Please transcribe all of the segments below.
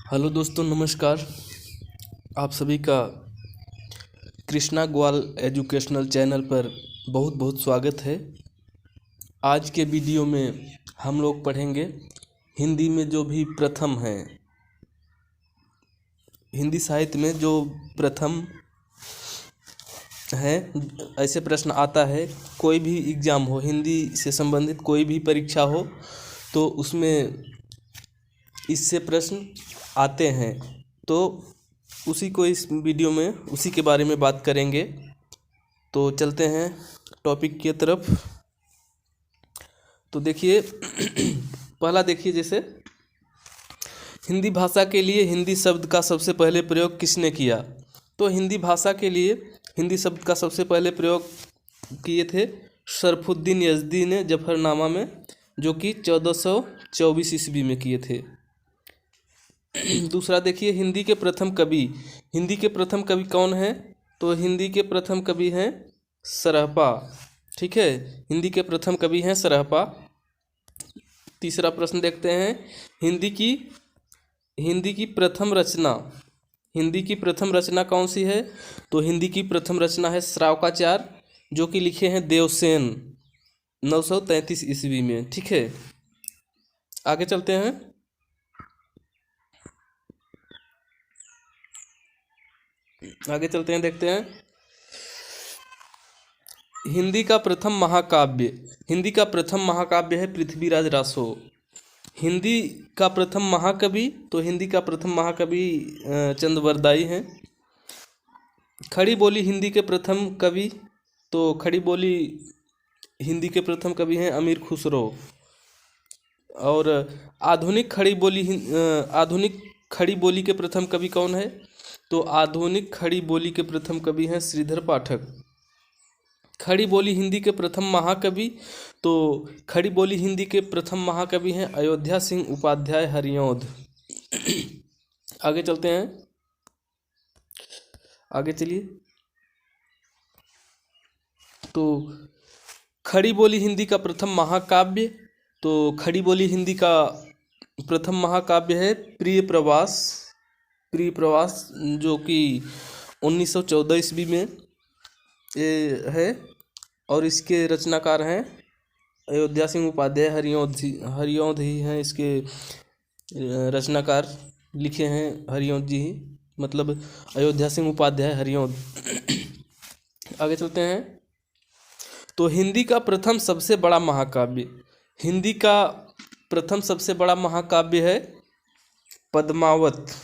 Hello दोस्तों, नमस्कार। आप सभी का कृष्णा ग्वाल एजुकेशनल चैनल पर बहुत बहुत स्वागत है। आज के वीडियो में हम लोग पढ़ेंगे हिंदी में जो भी प्रथम हैं, हिंदी साहित्य में जो प्रथम है। ऐसे प्रश्न आता है, कोई भी एग्ज़ाम हो, हिंदी से संबंधित कोई भी परीक्षा हो तो उसमें इससे प्रश्न आते हैं। तो उसी को इस वीडियो में उसी के बारे में बात करेंगे। तो चलते हैं टॉपिक की तरफ। तो देखिए पहला देखिए, जैसे हिंदी भाषा के लिए हिंदी शब्द का सबसे पहले प्रयोग किसने किया। तो हिंदी भाषा के लिए हिंदी शब्द का सबसे पहले प्रयोग किए थे शरफुद्दीन यज़दी ने जफरनामा में, जो कि 1424 ईस्वी में किए थे। दूसरा देखिए, हिंदी के प्रथम कवि। हिंदी के प्रथम कवि कौन है? तो हिंदी के प्रथम कवि हैं सरहपा। ठीक है, हिंदी के प्रथम कवि हैं सरहपा। तीसरा प्रश्न देखते हैं, हिंदी की प्रथम रचना। हिंदी की प्रथम रचना कौन सी है? तो हिंदी की प्रथम रचना है श्रावकाचार, जो कि लिखे हैं देवसेन 933 ईस्वी में। ठीक है, आगे चलते हैं। देखते हैं हिंदी का प्रथम महाकाव्य। हिंदी का प्रथम महाकाव्य है पृथ्वीराज रासो। हिंदी का प्रथम महाकवि, तो हिंदी का प्रथम महाकवि चंद्रवरदाई हैं। खड़ी बोली हिंदी के प्रथम कवि, तो खड़ी बोली हिंदी के प्रथम कवि हैं अमीर खुसरो। और आधुनिक खड़ी बोली के प्रथम कवि कौन है? तो आधुनिक खड़ी बोली के प्रथम कवि हैं श्रीधर पाठक। खड़ी बोली हिंदी के प्रथम महाकवि, तो खड़ी बोली हिंदी के प्रथम महाकवि हैं अयोध्या सिंह उपाध्याय हरिऔध। आगे चलते हैं, आगे चलिए। तो खड़ी बोली हिंदी का प्रथम महाकाव्य, तो खड़ी बोली हिंदी का प्रथम महाकाव्य है प्रिय प्रवास। प्रिय प्रवास जो कि 1914 ईस्वी में ये है, और इसके रचनाकार हैं अयोध्या सिंह उपाध्याय हरिऔध ही हैं इसके रचनाकार। लिखे हैं हरिऔध जी ही, मतलब अयोध्या सिंह उपाध्याय हरिऔध। आगे चलते हैं। तो हिंदी का प्रथम सबसे बड़ा महाकाव्य। हिंदी का प्रथम सबसे बड़ा महाकाव्य है पद्मावत,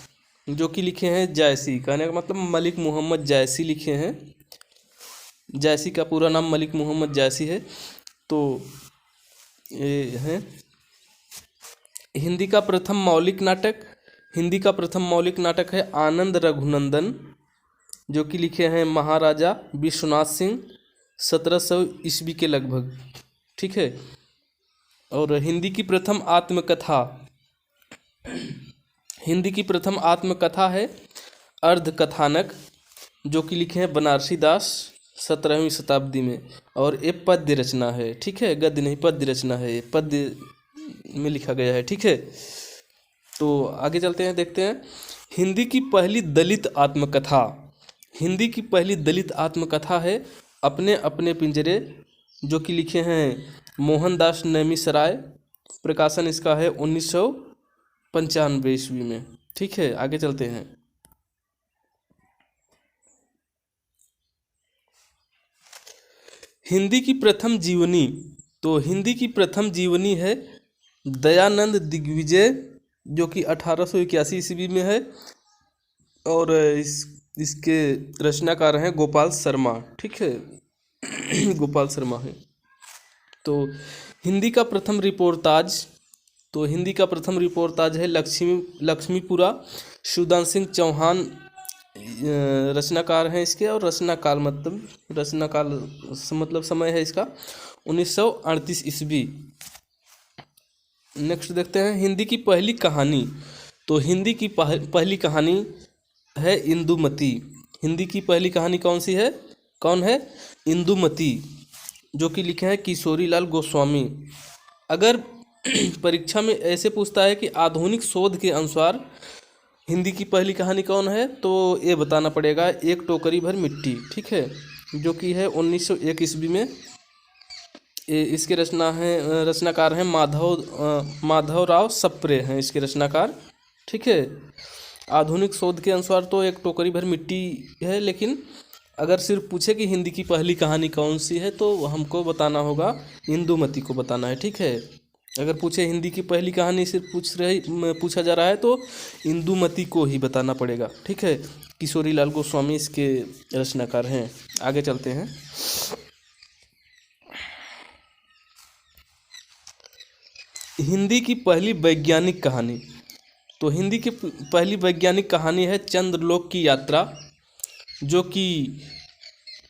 जो कि लिखे हैं जायसी। कहने का मतलब मलिक मोहम्मद जायसी लिखे हैं। जायसी का पूरा नाम मलिक मोहम्मद जायसी है। तो ये है हिंदी का प्रथम मौलिक नाटक। हिंदी का प्रथम मौलिक नाटक है आनंद रघुनंदन, जो कि लिखे हैं महाराजा विश्वनाथ सिंह 1700 ईस्वी के लगभग। ठीक है, और हिंदी की प्रथम आत्मकथा। हिंदी की प्रथम आत्मकथा है अर्धकथानक, जो कि लिखे हैं बनारसी दास 17वीं शताब्दी में, और ये पद्य रचना है। ठीक है, गद्य नहीं, पद्य रचना है, ये पद्य में लिखा गया है। ठीक है, तो आगे चलते हैं, देखते हैं हिंदी की पहली दलित आत्मकथा। हिंदी की पहली दलित आत्मकथा है अपने अपने पिंजरे, जो कि लिखे हैं मोहनदास नैमिषारय। प्रकाशन इसका है 1995 ईस्वी में। ठीक है, आगे चलते हैं। हिंदी की प्रथम जीवनी। तो हिंदी की प्रथम जीवनी है दयानंद दिग्विजय, जो कि 1881 ईस्वी में है, और इसके रचनाकार हैं गोपाल शर्मा। ठीक है गोपाल शर्मा है। तो हिंदी का प्रथम रिपोर्टाज। तो हिंदी का प्रथम रिपोर्टाज है लक्ष्मीपुरा। सुदान सिंह चौहान रचनाकार हैं इसके, और रचनाकाल मतलब समय है इसका 1938 ईस्वी। नेक्स्ट देखते हैं हिंदी की पहली कहानी। तो हिंदी की पहली कहानी है इंदुमती। हिंदी की पहली कहानी कौन है? इंदुमती, जो कि लिखे हैं किशोरीलाल गोस्वामी। अगर परीक्षा में ऐसे पूछता है कि आधुनिक शोध के अनुसार हिंदी की पहली कहानी कौन है, तो ये बताना पड़ेगा एक टोकरी भर मिट्टी, ठीक है, जो कि है 1901 ईस्वी में। इसके रचनाकार हैं माधवराव सप्रे हैं इसके रचनाकार, ठीक है। आधुनिक शोध के अनुसार तो एक टोकरी भर मिट्टी है, लेकिन अगर सिर्फ पूछे कि हिंदी की पहली कहानी कौन सी है तो हमको बताना होगा इंदुमती को बताना है, ठीक है। अगर पूछे हिंदी की पहली कहानी सिर्फ पूछा जा रहा है तो इंदुमती को ही बताना पड़ेगा, ठीक है। किशोरी लाल गोस्वामी इसके रचनाकार हैं। आगे चलते हैं। हिंदी की पहली वैज्ञानिक कहानी, तो हिंदी की पहली वैज्ञानिक कहानी है चंद्रलोक की यात्रा, जो कि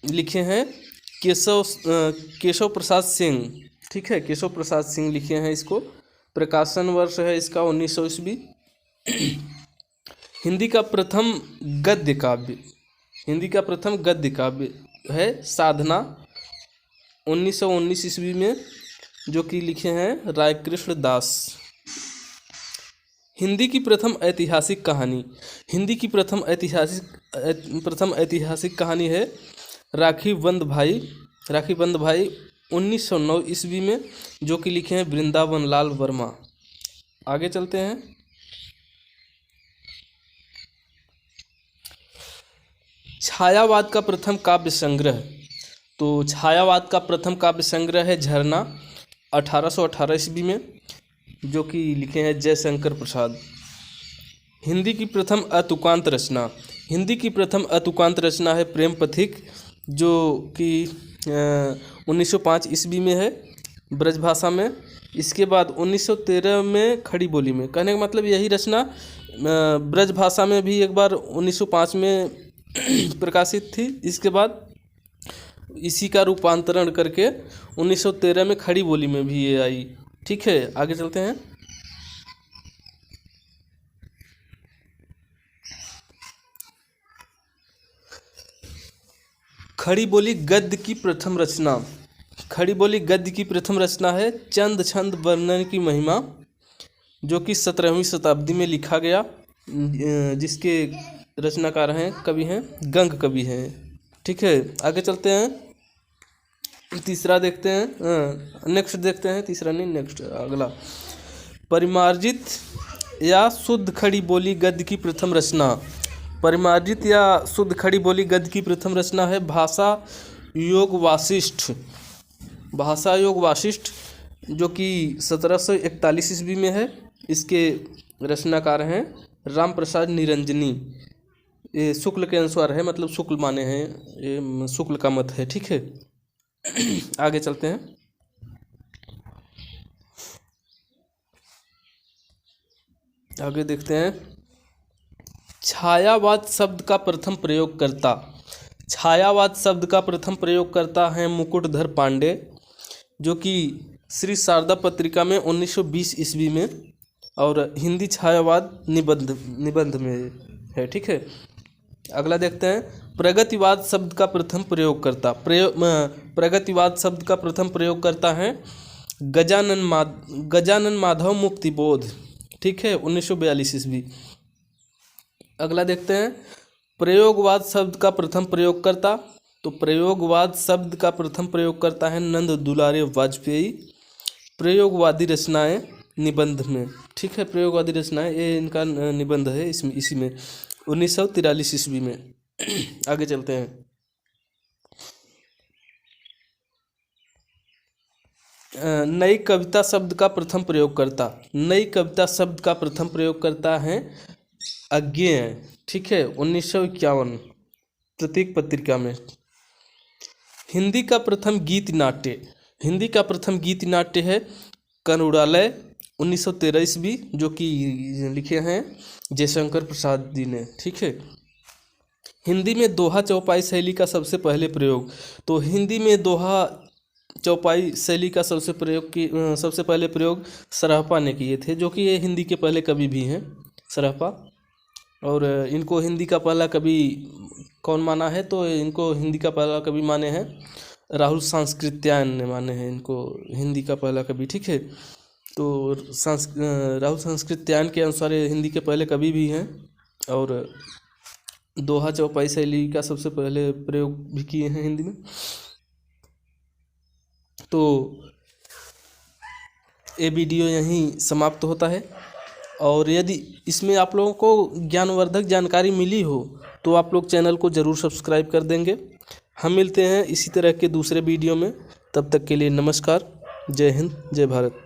लिखे हैं केशव प्रसाद सिंह, ठीक है, केशव प्रसाद सिंह लिखे हैं इसको। प्रकाशन वर्ष है इसका 1900 ईस्वी। हिंदी का प्रथम गद्य काव्य है साधना 1919 ईस्वी में, जो कि लिखे हैं रायकृष्ण दास। हिंदी की प्रथम ऐतिहासिक कहानी है राखी बंद भाई 1909 ईस्वी में, जो कि लिखे हैं वृंदावन लाल वर्मा। आगे चलते हैं। छायावाद का प्रथम काव्य संग्रह, तो छायावाद का प्रथम काव्य संग्रह है झरना 1818 ईस्वी में, जो कि लिखे हैं जयशंकर प्रसाद। हिंदी की प्रथम अतुकांत रचना है प्रेम पथिक, जो कि 1905 ईस्वी में है ब्रजभाषा में। इसके बाद 1913 में खड़ी बोली में, कहने का मतलब यही रचना ब्रजभाषा में भी एक बार 1905 में प्रकाशित थी। इसके बाद इसी का रूपांतरण करके 1913 में खड़ी बोली में भी ये आई, ठीक है। आगे चलते हैं। खड़ी बोली गद्य की प्रथम रचना है चंद छंद वर्णन की महिमा, जो कि 17वीं शताब्दी में लिखा गया, जिसके रचनाकार कवि हैं गंग कवि हैं, ठीक है। आगे चलते हैं। तीसरा देखते हैं, नेक्स्ट देखते हैं, तीसरा नहीं नेक्स्ट अगला। परिमार्जित या शुद्ध खड़ी बोली गद्य की प्रथम रचना है भाषा योग वासिष्ठ, जो कि 1741 ईस्वी में है। इसके रचनाकार हैं राम प्रसाद निरंजनी। ये शुक्ल के अनुसार है, मतलब शुक्ल माने हैं, ये शुक्ल का मत है, ठीक है। आगे चलते हैं। आगे देखते हैं। छायावाद शब्द का प्रथम प्रयोगकर्ता हैं मुकुटधर पांडे, जो कि श्री शारदा पत्रिका में 1920 ईस्वी में और हिंदी छायावाद निबंध में है, ठीक है। अगला देखते हैं। प्रगतिवाद शब्द का प्रथम प्रयोगकर्ता हैं गजानन माधव मुक्तिबोध, ठीक है, 1942 ईस्वी। अगला देखते हैं। प्रयोगवाद शब्द का प्रथम प्रयोगकर्ता है नंद दुलारे वाजपेयी। प्रयोगवादी रचनाएं निबंध में, ठीक है, प्रयोगवादी रचनाएं ये इनका निबंध है इसी में 1943 ईस्वी में। आगे चलते हैं। नई कविता शब्द का प्रथम प्रयोगकर्ता हैं अज्ञेय, ठीक है, 1951 प्रतीक पत्रिका में। हिंदी का प्रथम गीत नाट्य है करुणालय 1913 ईस्वी, जो कि लिखे हैं जयशंकर प्रसाद जी ने, ठीक है। हिंदी में दोहा चौपाई शैली का सबसे पहले प्रयोग, तो हिंदी में दोहा चौपाई शैली का सबसे पहले प्रयोग सरहपा ने किए थे, जो कि ये हिंदी के पहले कवि भी हैं सरहपा। और इनको हिंदी का पहला कवि कौन माना है, तो इनको हिंदी का पहला कवि माने हैं राहुल सांस्कृत्यायन ने माने हैं इनको हिंदी का पहला कवि, ठीक है। तो राहुल सांस्कृत्यायन के अनुसार ये हिंदी के पहले कवि भी हैं। और दोहा चौपाई शैली का सबसे पहले प्रयोग भी किए हैं हिंदी में। तो ये वीडियो यहीं समाप्त होता है। और यदि इसमें आप लोगों को ज्ञानवर्धक जानकारी मिली हो तो आप लोग चैनल को ज़रूर सब्सक्राइब कर देंगे। हम मिलते हैं इसी तरह के दूसरे वीडियो में, तब तक के लिए नमस्कार। जय हिंद, जय भारत।